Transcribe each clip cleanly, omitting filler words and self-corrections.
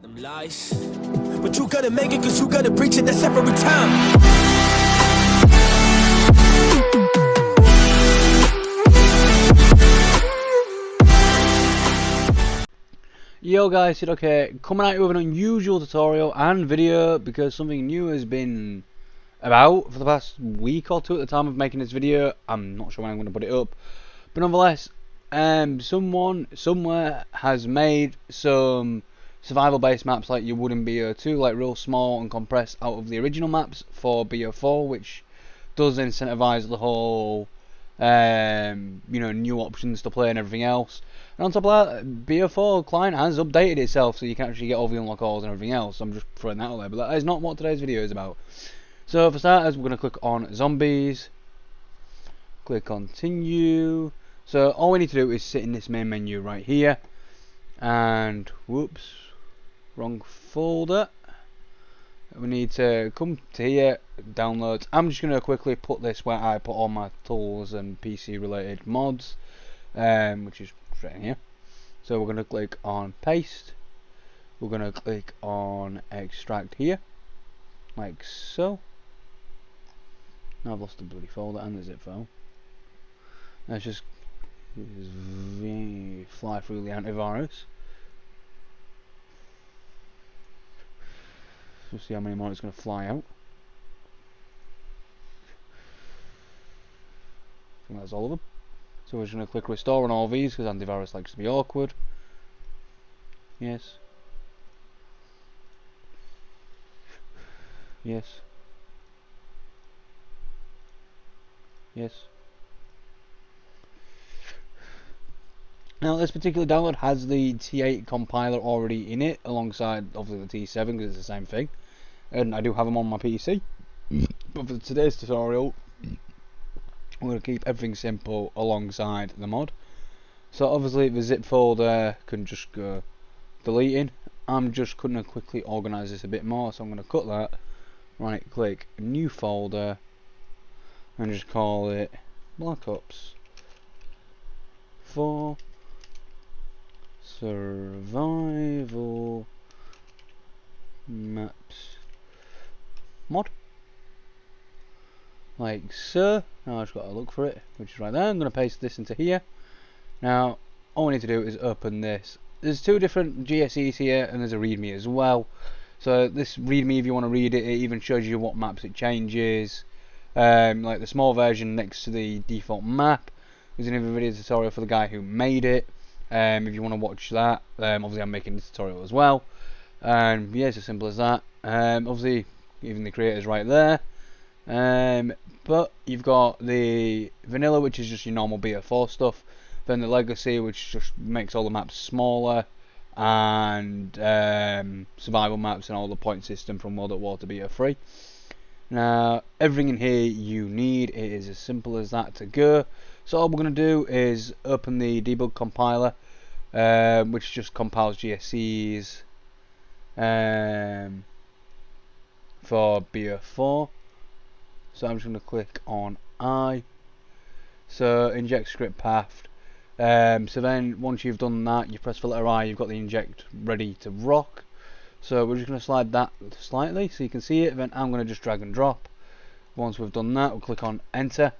Them lies, but you gotta make it, cause you gotta preach it, that's every time. Yo guys, it's okay, coming at you with an unusual tutorial and video because something new has been about for the past week or two at the time of making this video. I'm not sure when I'm going to put it up, but nonetheless, someone somewhere has made some survival based maps like you would in BO2, like real small and compressed out of the original maps for BO4, which does incentivize the whole new options to play and everything else. And on top of that, BO4 client has updated itself so you can actually get all the unlock alls and everything else. I'm just throwing that out there, but that is not what today's video is about. So for starters, we're going to click on zombies, click continue. So all we need to do is sit in this main menu right here, and whoops, wrong folder. We need to come to here, downloads. I'm just going to quickly put this where I put all my tools and PC related mods, which is straight in here. So we're going to click on paste, we're going to click on extract here, like so. Now I've lost the bloody folder and the zip file. Let's just fly through the antivirus. We'll see how many more it's going to fly out. I think that's all of them. So we're just going to click restore on all these because antivirus likes to be awkward. Yes. Yes. Yes. Now this particular download has the T8 compiler already in it, alongside obviously the T7 because it's the same thing, and I do have them on my PC. But for today's tutorial, we're going to keep everything simple alongside the mod. So obviously the zip folder can just go deleting. I'm just going to quickly organise this a bit more, so I'm going to cut that, right click new folder, and just call it Black Ops 4 Survival Maps mod, like so. Now I've just got to look for it, which is right there. I'm going to paste this into here. Now all we need to do is open this. There's two different GSEs here, and there's a readme as well. So this readme, if you want to read it, it even shows you what maps it changes. Like the small version next to the default map. There's another video tutorial for the guy who made it. If you want to watch that, obviously I'm making the tutorial as well. And yeah, it's as simple as that. Obviously, even the creator's right there. But you've got the vanilla, which is just your normal BO4 stuff. Then the legacy, which just makes all the maps smaller, and survival maps and all the point system from World at War to BO3. Now everything in here you need, it is as simple as that to go. So all we're going to do is open the debug compiler, which just compiles GSCs for BO4. So I'm just going to click on I. So inject script path. So then once you've done that, you press the letter I, you've got the inject ready to rock. So we're just going to slide that slightly so you can see it. Then I'm going to just drag and drop. Once we've done that, we'll click on enter.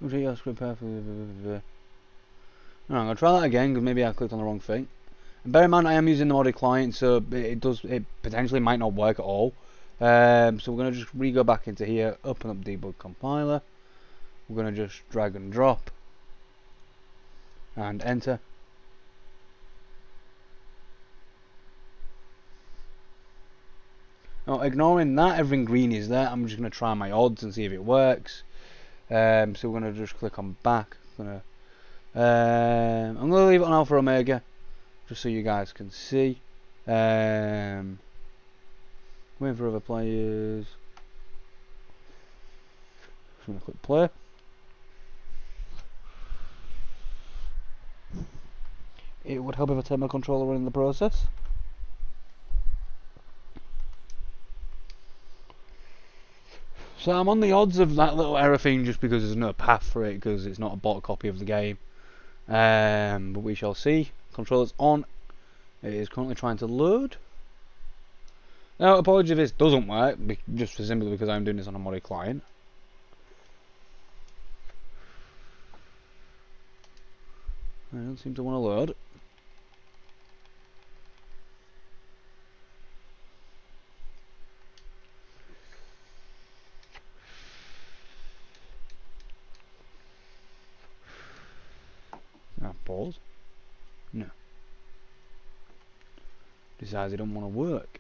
I'm going to try that again because maybe I clicked on the wrong thing. And bear in mind I am using the modded client, so it potentially might not work at all. So we're going to just go back into here, open up debug compiler. We're going to just drag and drop and enter. Now ignoring that everything green is there, I'm just going to try my odds and see if it works. So we're going to just click on back. I'm going to leave it on Alpha Omega just so you guys can see. Waiting for other players. Just going to click play. It would help if I turn my controller on in the process. So I'm on the odds of that little error thing just because there's no path for it, because it's not a bought copy of the game. But we shall see. Controllers on. It is currently trying to load. Now, apologies if this doesn't work, just for simply because I'm doing this on a modded client. I don't seem to want to load. Pause. No. Decides it don't want to work.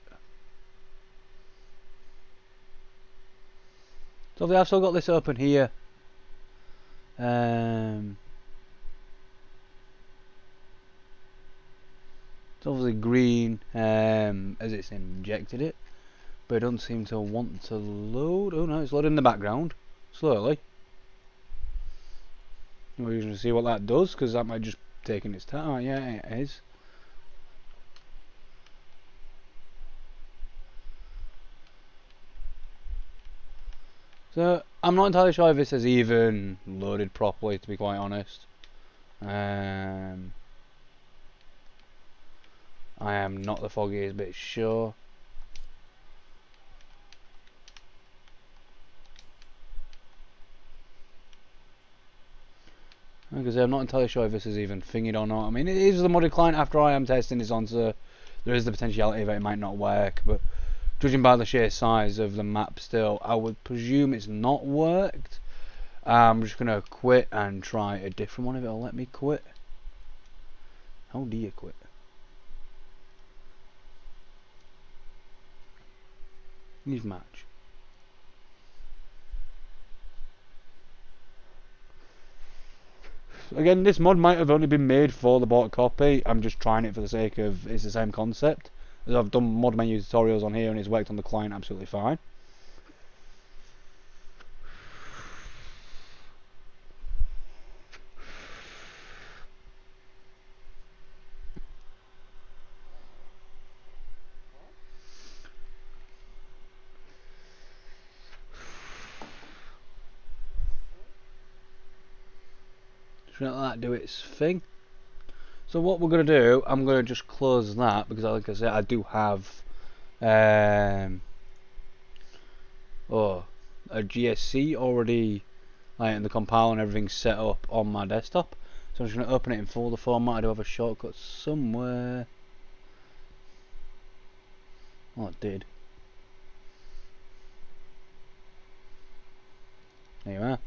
So I've still got this open here. It's obviously green as it's injected it, but it doesn't seem to want to load. Oh no, it's loading in the background slowly. We're going to see what that does, because that might just taking its time. Oh, yeah, it is. So I'm not entirely sure if this is even loaded properly, to be quite honest. I am not the foggiest bit sure. Like I say, I'm not entirely sure if this is even thingied or not. I mean, it is the modded client after I am testing this on, so there is the potentiality that it might not work, but judging by the sheer size of the map still, I would presume it's not worked. I'm just going to quit and try a different one if it'll let me quit. How do you quit? Leave match. Again, this mod might have only been made for the bought copy. I'm just trying it for the sake of it's the same concept. As I've done mod menu tutorials on here and it's worked on the client absolutely fine. Just let that do its thing. So what we're going to do, I'm going to just close that because, like I said, I do have a GSC already, like in the compile and everything set up on my desktop. So I'm just going to open it in folder format. I do have a shortcut somewhere. Oh, it did. There you are.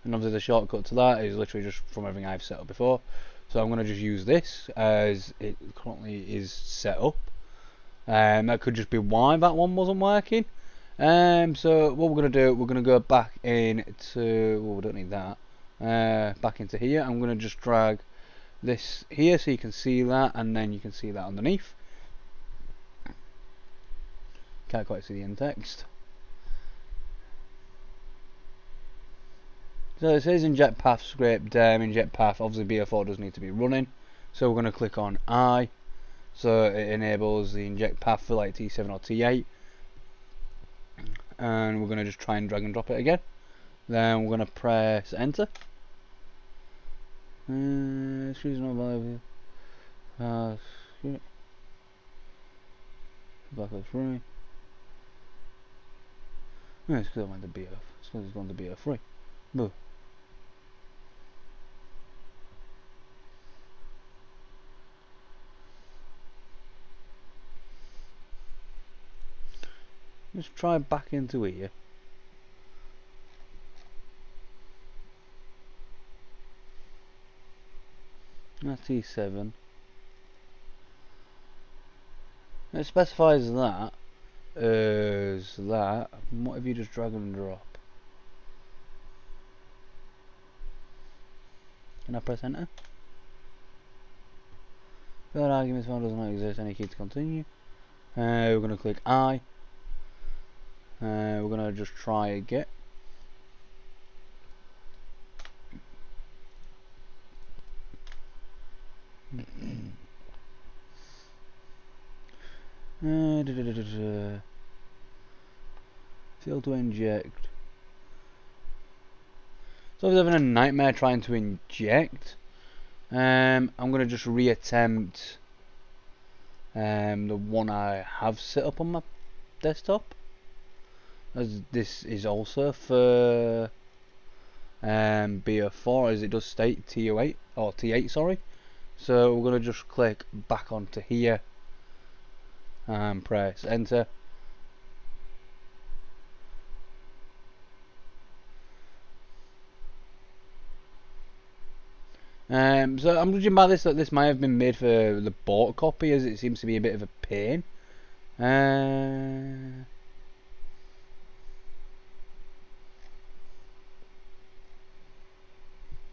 And obviously the shortcut to that is literally just from everything I've set up before. So I'm going to just use this as it currently is set up. That could just be why that one wasn't working. So what we're going to do, we're going to go back into, well, we don't need that, back into here. I'm going to just drag this here so you can see that, and then you can see that underneath. Can't quite see the end text. So it says inject path script, inject path, obviously BO4 does need to be running. So we're going to click on I. So it enables the inject path for like T7 or T8. And we're going to just try and drag and drop it again. Then we're going to press enter. Choose no value. Back up 3. No, it's because I went to BO. It's because it's gone to BO3. Boo. Let's try back into here. That's T7. It specifies that as that. What if you just drag and drop? Can I press enter? Third argument file does not exist. Any key to continue. We're going to click I. We're going to just try again. Fail to inject. So I was having a nightmare trying to inject. I'm gonna just reattempt the one I have set up on my desktop, as this is also for BO4, as it does state T08 or T8, sorry. So we're gonna just click back onto here and press enter. So I'm judging by this that this might have been made for the bought copy, as it seems to be a bit of a pain. And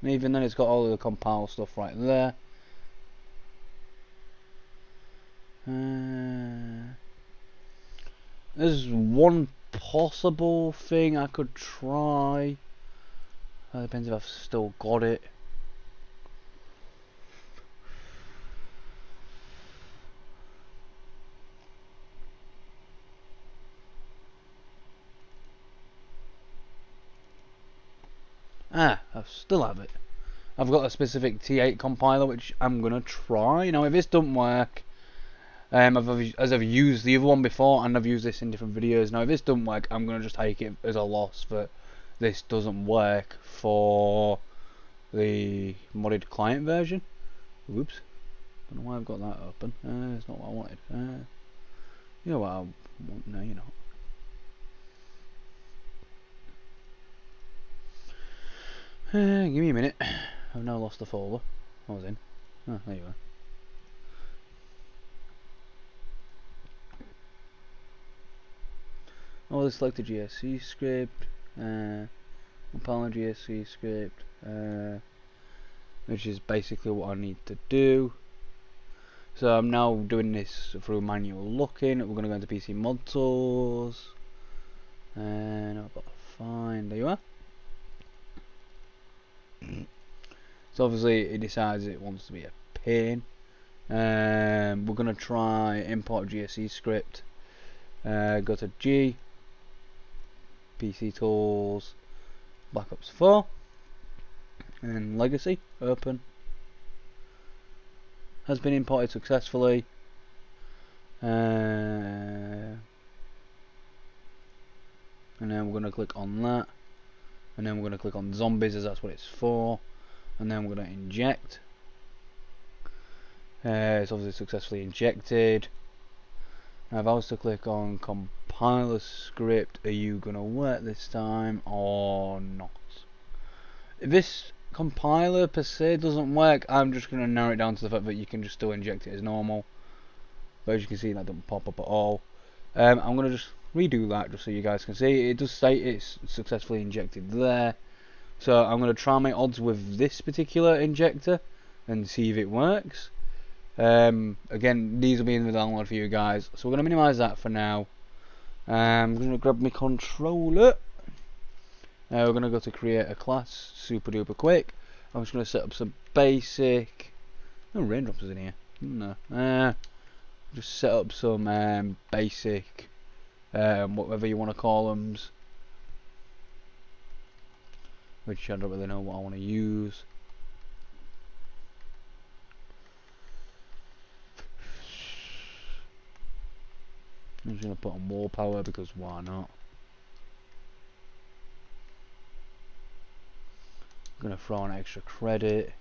even then, it's got all of the compile stuff right there. There's one possible thing I could try. That depends if I've still got it. I still have it. I've got a specific T8 compiler which I'm gonna try. Now, if this doesn't work, as I've used the other one before, and I've used this in different videos. Now, if this doesn't work, I'm gonna just take it as a loss that this doesn't work for the modded client version. Whoops! Don't know why I've got that open. It's not what I wanted. You know what I want? No, you're not. Give me a minute. I've now lost the folder I was in. Oh, there you are. I'll select a GSC script, compile a GSC script, which is basically what I need to do. So I'm now doing this through manual looking. We're going to go into PC mod tools, and I've got to find, there you are. So obviously it decides it wants to be a pain. We're going to try import GSC script, go to G, PC tools, Black Ops 4, and legacy, open. Has been imported successfully. And then we're going to click on that, and then we're going to click on zombies, as that's what it's for, and then we're going to inject. It's obviously successfully injected. Now, if I was to click on compiler script, are you going to work this time or not? If this compiler per se doesn't work, I'm just going to narrow it down to the fact that you can just still inject it as normal. But as you can see, that doesn't pop up at all. I'm going to just redo that just so you guys can see. It does state it's successfully injected there. So I'm going to try my odds with this particular injector and see if it works. Again, these will be in the download for you guys. So we're going to minimize that for now. I'm going to grab my controller. We're going to go to create a class, super duper quick. I'm just going to set up some basic. No raindrops is in here. No. Just set up some basic, whatever you want to call them, which I don't really know what I want to use. I'm just going to put on more power because why not? I'm going to throw an extra credit.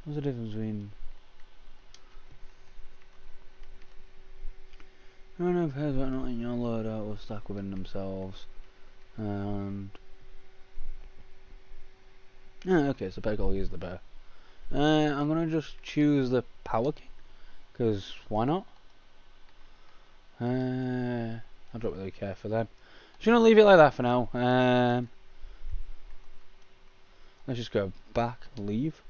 What's the difference between... I don't know if pairs are not in your loadout will stack within themselves. And... yeah, okay, so Peg is the bear. I'm going to just choose the Power King, because why not? I don't really care for them. Just going to leave it like that for now. Let's just go back, leave.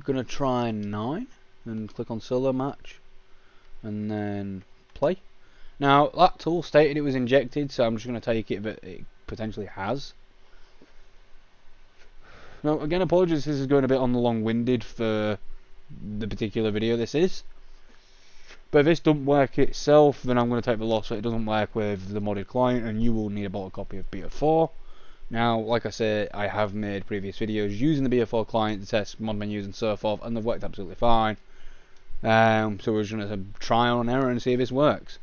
gonna try 9 and click on solo match and then play. Now that tool stated it was injected, so I'm just gonna take it that it potentially has. Now again, apologies, this is going a bit on the long-winded for the particular video this is. But if this doesn't work itself, then I'm going to take the loss that it doesn't work with the modded client, and you will need a bottle copy of BO4. Now, like I said, I have made previous videos using the BO4 client to test mod menus and so forth, and they've worked absolutely fine. So we're just going to try on error and see if this works.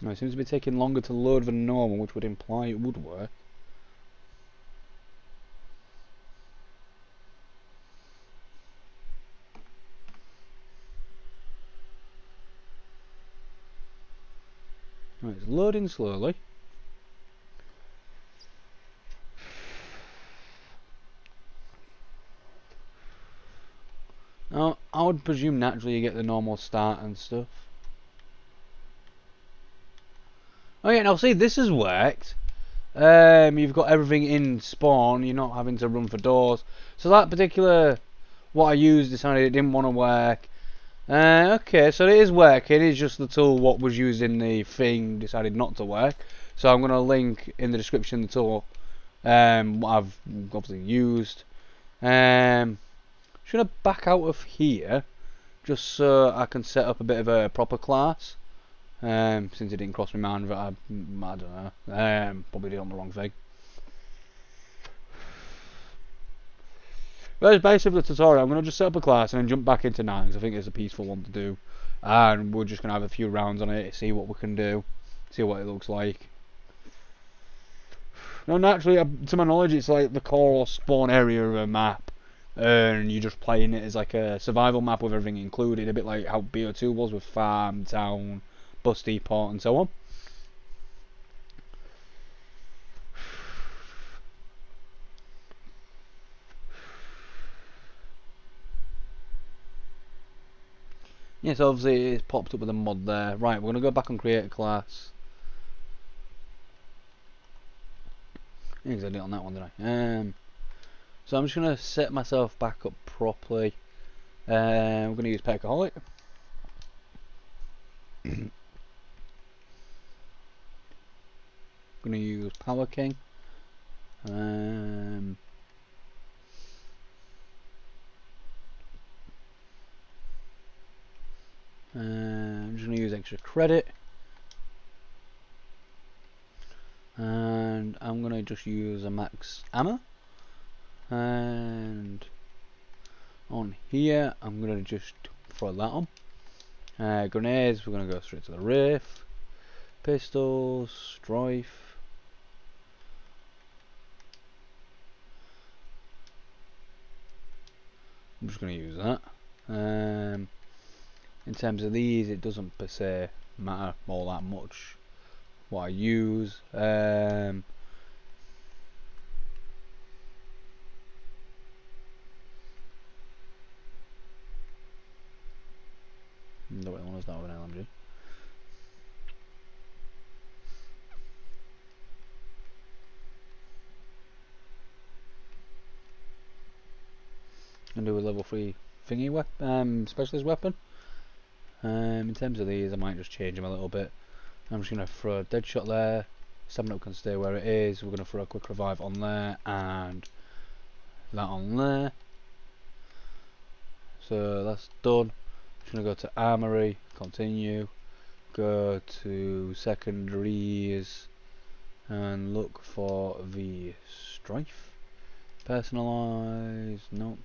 Now, it seems to be taking longer to load than normal, which would imply it would work. Right, it's loading slowly. Now, I would presume naturally you get the normal start and stuff. Oh yeah, now see, this has worked. You've got everything in spawn, you're not having to run for doors. So that particular, what I used, decided it didn't want to work. Okay, so it is working, it's just the tool what was used in the thing decided not to work. So I'm going to link in the description the tool what I've obviously used. Just going to back out of here, just so I can set up a bit of a proper class. Since it didn't cross my mind that I don't know, probably did on the wrong thing. But that's basically the tutorial. I'm going to just set up a class and then jump back into 9 because I think it's a peaceful one to do. And we're just going to have a few rounds on it, see what we can do, see what it looks like. Now naturally, to my knowledge, it's like the core spawn area of a map. And you're just playing it as like a survival map with everything included, a bit like how BO2 was with farm, town, bus depot and so on. Yes, obviously it's popped up with a mod there. Right, we're going to go back and create a class. Yeah, because I did it on that one, didn't I? So I'm just going to set myself back up properly. We're going to use Pecaholic. Going to use Power King. I'm just going to use extra credit. And I'm going to just use a max ammo. And on here, I'm going to just throw that on. Grenades, we're going to go straight to the Wraith. Pistols, Strife. I'm just going to use that. In terms of these, it doesn't per se matter all that much what I use. The right one is not with an LMG. And do a level 3 thingy specialist weapon. In terms of these, I might just change them a little bit. I'm just going to throw a dead shot there. 7-up can stay where it is. We're going to throw a quick revive on there and that on there. So that's done. Just going to go to armory, continue, go to secondaries and look for the Strife. Personalize, no.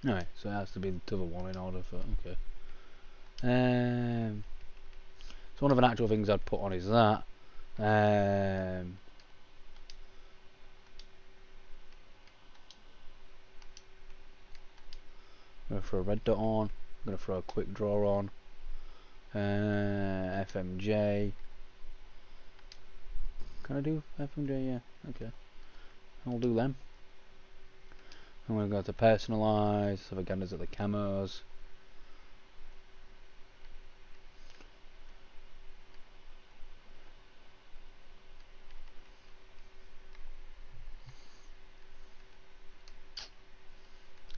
Alright, so it has to be the other one in order for, okay. So one of the actual things I'd put on is that. I'm going to throw a red dot on. I'm going to throw a quick draw on. FMJ. Can I do FMJ? Yeah, okay. I'll do them. I'm going to go to personalise, have a gander at the camos.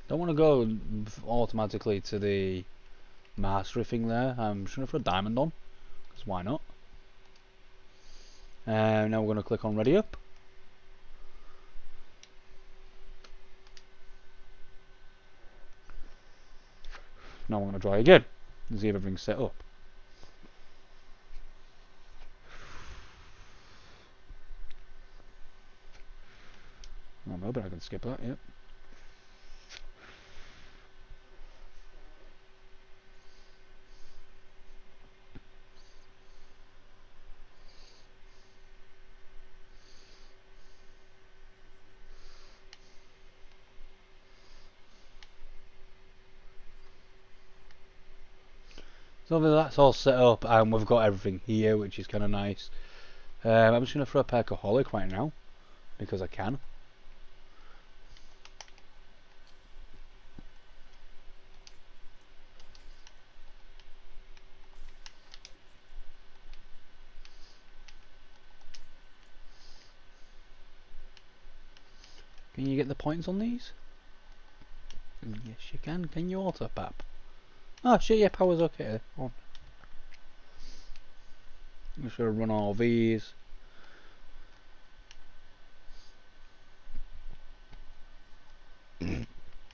Don't want to go automatically to the mastery thing there. I'm just going to throw a diamond on, because why not? Now we're going to click on ready up. Now I'm going to try again and see if everything's set up. I know, but I can skip that, yep. So that's all set up and we've got everything here, which is kind of nice. I'm just going to throw a Perkaholic right now, because I can. Can you get the points on these? Yes you can you auto pap? Oh shit, yeah, power's okay. On. I'm just going to run all these.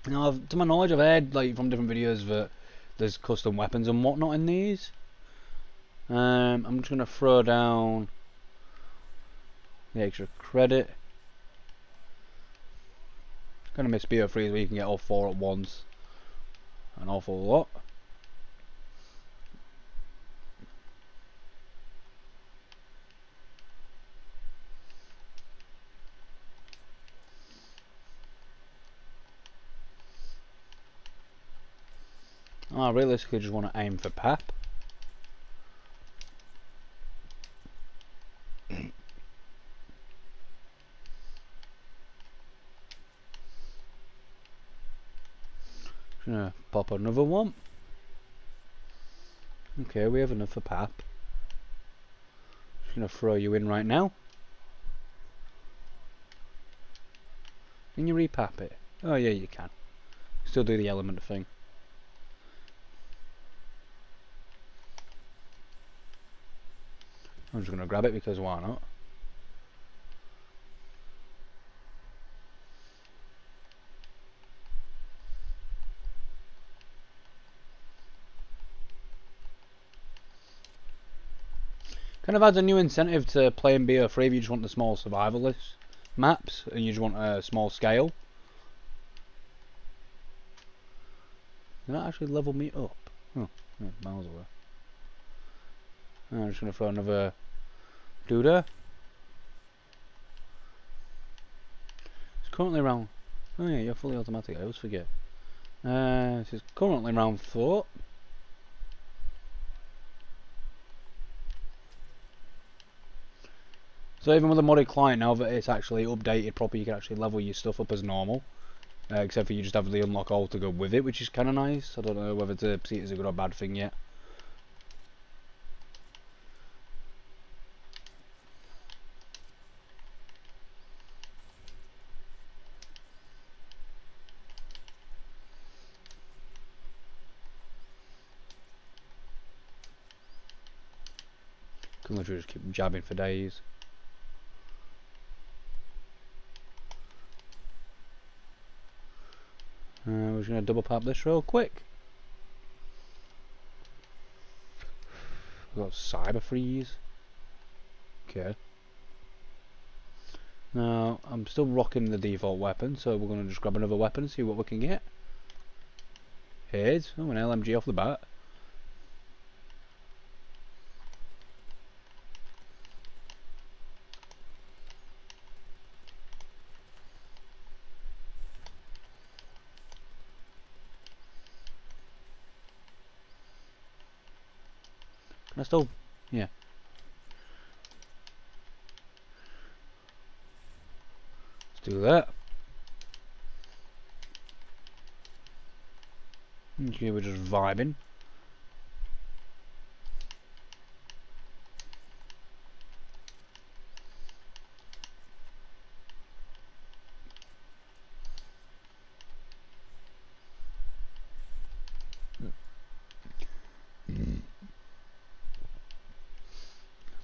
Now, to my knowledge, I've heard like from different videos that there's custom weapons and whatnot in these. I'm just going to throw down the extra credit. Gonna miss BO3 where you can get all 4 at once. An awful lot. I realistically just want to aim for PAP. Just gonna pop another one. Okay, we have enough for PAP. Just gonna throw you in right now. Can you repap it? Oh yeah, you can. Still do the element thing. I'm just gonna grab it because why not? Kind of adds a new incentive to playing BO3 if you just want the small survivalist maps and you just want a small scale. Did that actually level me up? Oh, yeah, miles away. I'm just gonna throw another Duda. It's currently round. Oh yeah, you're fully automatic. I always forget. This is currently round 4. So even with a modded client, now that it's actually updated properly, you can actually level your stuff up as normal. Except for you just have the unlock all to go with it, which is kind of nice. I don't know whether to see it as a good or bad thing yet. Can literally just keep jabbing for days. We're just going to double pap this real quick. We've got cyber freeze. Okay. Now, I'm still rocking the default weapon, so we're going to just grab another weapon and see what we can get. Here's an LMG off the bat. Can I still... yeah. Let's do that. Okay, we're just vibing.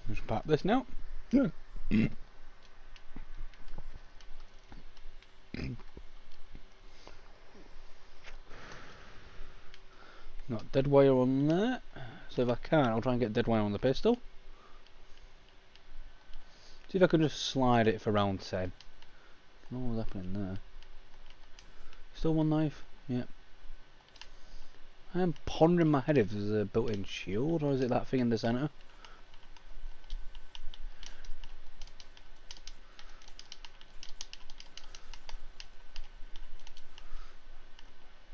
Just pop this now. Got dead wire on there, so if I can, I'll try and get dead wire on the pistol. See if I can just slide it for round 10. I don't know what's happening there. Still one knife? Yep. I am pondering in my head if there's a built-in shield, or is it that thing in the centre?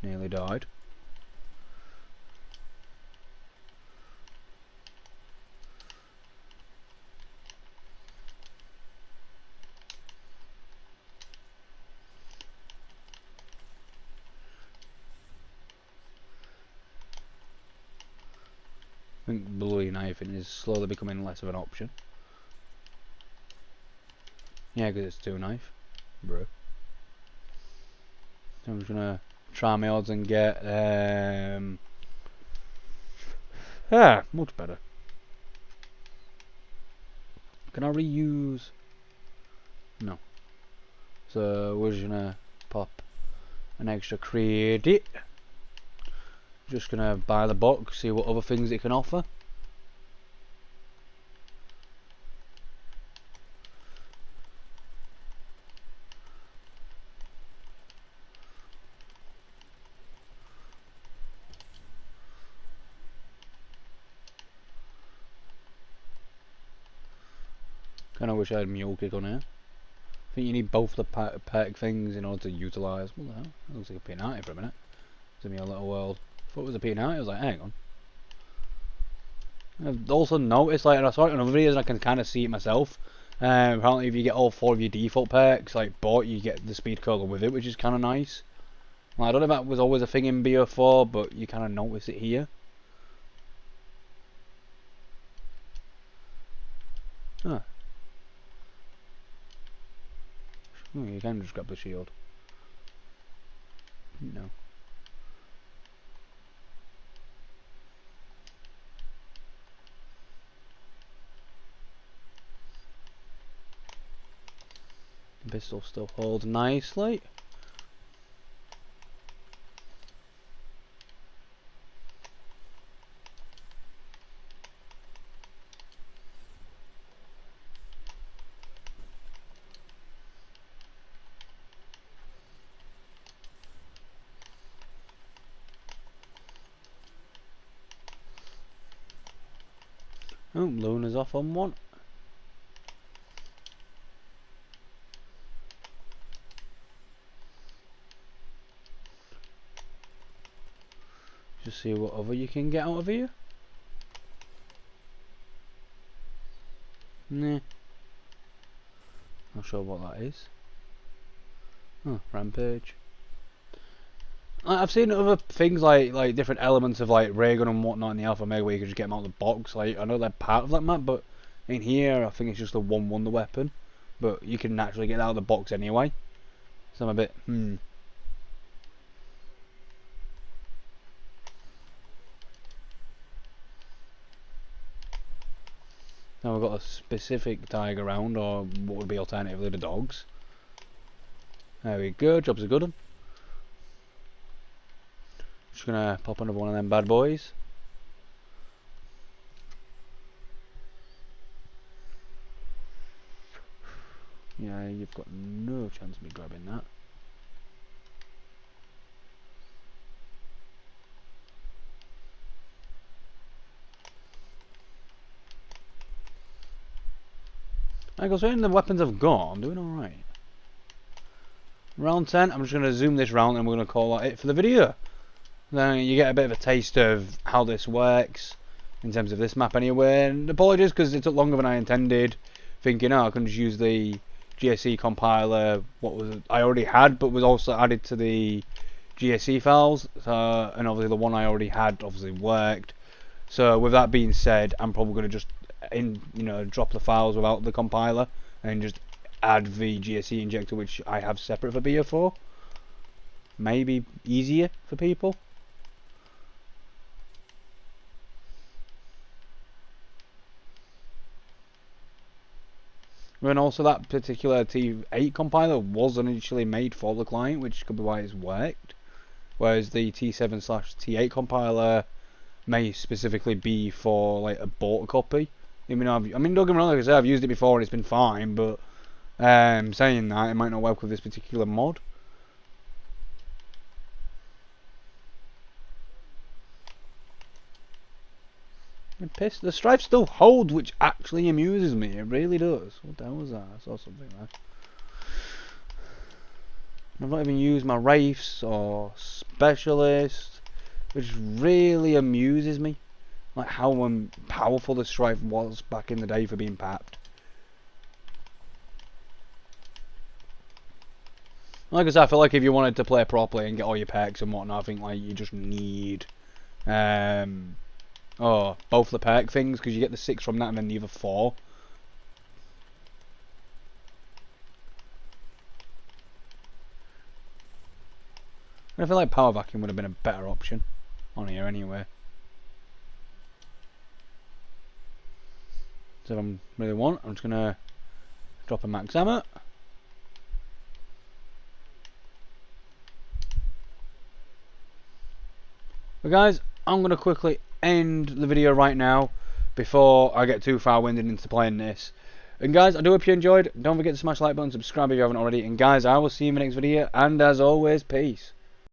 Nearly died. I think bloody knifing is slowly becoming less of an option. Yeah, because it's 2 knife. Bro. So I'm just gonna try my odds and get much better. Can I reuse? No. So we're just gonna pop an extra credit. Just gonna buy the box, see what other things it can offer. Kinda wish I had mule kick on here. I think you need both the perk things in order to utilise. What the hell? That looks like a P90 for a minute. It's in my little world. I thought it was a P90, I was like, hang on. I've also noticed, like, and I saw it in other videos and I can kind of see it myself. Apparently if you get all 4 of your default perks, like bought, you get the speed curler with it, which is kind of nice. Well, I don't know if that was always a thing in BO4, but you kind of notice it here. Huh. Oh, you can just grab the shield. No. The pistol still holds nicely. Oh, Luna's off on one. Just see what other you can get out of here. Nah. Not sure what that is. Oh, rampage. I've seen other things like different elements of like ray gun and whatnot in the alpha mega where you can just get them out of the box. Like I know they're part of that map, but in here I think it's just the 1-1 the weapon. But you can naturally get out of the box anyway. So I'm a bit Now we've got a specific tiger round, or what would be alternatively the dogs. There we go, job's a good one. Just gonna pop another one of them bad boys. Yeah, you've got no chance of me grabbing that. Like I was saying, the weapons have gone. I'm doing alright. Round 10, I'm just going to zoom this round and we're going to call that it for the video. Then you get a bit of a taste of how this works in terms of this map anyway. And apologies because it took longer than I intended. Thinking, oh, I can just use the GSE compiler, what was I already had, but was also added to the GSC files, and obviously the one I already had obviously worked. So with that being said, I'm probably going to just drop the files without the compiler and just add the GSC injector, which I have separate for BO4. Maybe easier for people. And also that particular T8 compiler was initially made for the client, which could be why it's worked. Whereas the T7/T8 compiler may specifically be for like a bought copy. I mean, don't get me wrong, like I said, I've used it before and it's been fine, but saying that, it might not work with this particular mod. I'm pissed. The strife still holds, which actually amuses me. It really does. What the hell was that? I saw something there. I've not even used my Wraiths or Specialists, which really amuses me. Like how powerful the strife was back in the day for being papped. Like I said, I feel like if you wanted to play properly and get all your perks and whatnot, I think like you just need both the perk things, because you get the 6 from that and then the other 4. I feel like Power Vacuum would have been a better option on here anyway. So if I really want, I'm just gonna drop a max ammo. But guys, I'm gonna quickly end the video right now before I get too far winded into playing this. And guys, I do hope you enjoyed. Don't forget to smash the like button, subscribe if you haven't already. And guys, I will see you in the next video. And as always, peace.